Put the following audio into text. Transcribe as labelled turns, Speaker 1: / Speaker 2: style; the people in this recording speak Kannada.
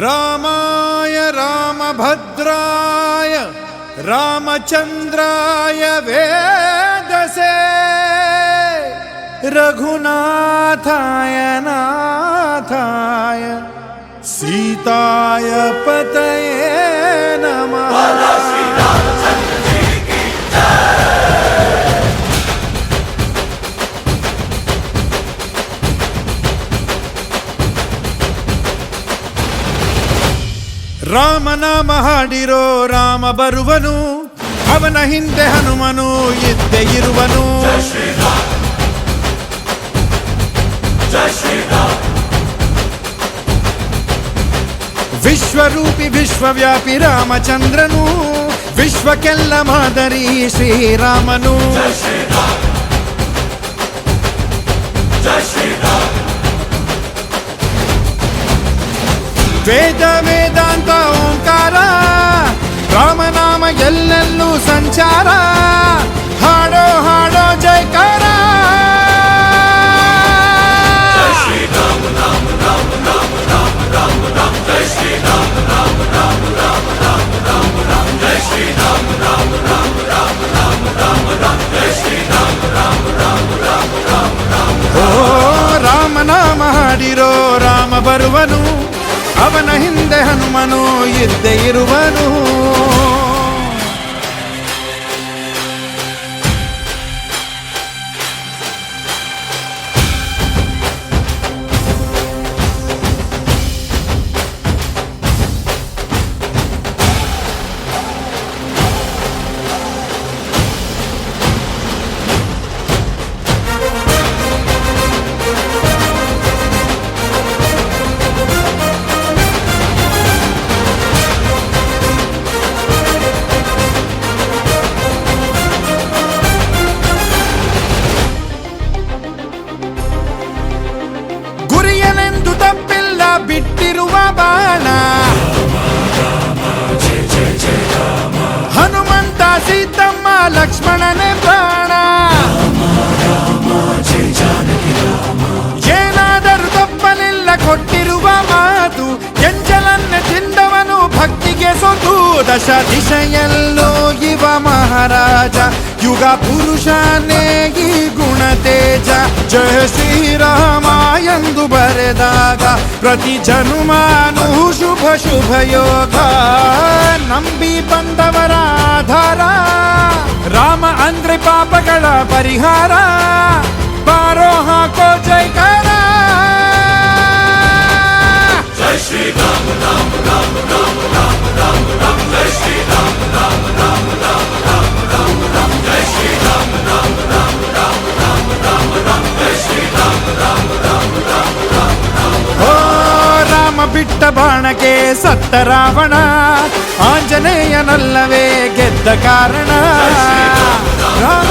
Speaker 1: ರಾಮಾಯ ರಾಮಭದ್ರಾಯ ರಾಮಚಂದ್ರಾಯ ವೇದಸೆ ರಘುನಾಥಾಯ ನಾಥಾಯ ಸೀತಾಯ ಪತಯೇ ನಮಃ. ರಾಮನಾಮ ಹಾಡಿರೋ ರಾಮ ಬರುವನು, ಅವನ ಹಿಂದೆ ಹನುಮನು ಇದ್ದೇ ಇರುವನು. ವಿಶ್ವರೂಪಿ ವಿಶ್ವವ್ಯಾಪಿ ರಾಮಚಂದ್ರನು, ವಿಶ್ವಕ್ಕೆಲ್ಲ ಮಾದರಿ ಶ್ರೀರಾಮನು. ವೇದ ವೇದಾಂತ ಓಂಕಾರ, ರಾಮನಾಮ ಎಲ್ಲೆಲ್ಲೂ ಸಂಚಾರ. ಹಾಡೋ ಹಾಡೋ ಜೈಕಾರ. ಓ ರಾಮನಾಮ ಹಾಡಿರೋ ರಾಮ ಬರುವನು, ಅವನ ಹಿಂದೆ ಹನುಮನು ಇದ್ದೇ ಇರುವನು. ಬಿಟ್ಟಿರುವ ಬಾಣ ಹನುಮಂತ ಸೀತಮ್ಮ ಲಕ್ಷ್ಮಣನೇ ಪ್ರಾಣ. ಏನಾದರೂ ತಪ್ಪಲಿಲ್ಲ ಕೊಟ್ಟಿರುವ ಮಾತು, ಎಂಜಲನ್ನೇ ತಿಂದವನು ಭಕ್ತಿಗೆ ಸೋತು. ದಶ ದಿಶೆಯಲ್ಲೋ ಇವ ಮಹಾರಾಜ, ಯುಗ ಪುರುಷನೇ ಈ ಗುಣ ತೇಜ. ಜಯ ಶ್ರೀರಾಮ ಎಂದು ಬರೆದಾಗ ಪ್ರತಿ ಜನುಮಾನು ಶುಭ ಶುಭ ಯೋಗ. ನಂಬಿ ಬಂದವರ ಆಧಾರ, ರಾಮ ಅಂದ್ರೆ ಪಾಪಗಳ ಪರಿಹಾರ. ಬಾರೋ ಹಾಕೋ ಜೈಕಾರ. ಜೈ ಶ್ರೀರಾಮ ರಾಮ ರಾಮ ರಾಮ ರಾಮ ರಾಮ ರಾಮ. ಜೈ ಶ್ರೀರಾಮ ರಾಮ ರಾಮ ರಾಮ ರಾಮ ರಾಮ ರಾಮ. ಜೈ ಶ್ರೀರಾಮ ರಾಮ ರಾಮ ರಾಮ ರಾಮ ರಾಮ ರಾಮ. ಜೈ ಶ್ರೀರಾಮ ರಾಮ ರಾಮ ರಾಮ ರಾಮ ರಾಮ. ಓ ರಾಮ ಬಿಟ್ಟ ಬಾಣಕ್ಕೆ ಸತ್ತ ರಾವಣ, ಆಂಜನೇಯನಲ್ಲವೇ ಗೆದ್ದ ಕಾರಣ. ರಾಮ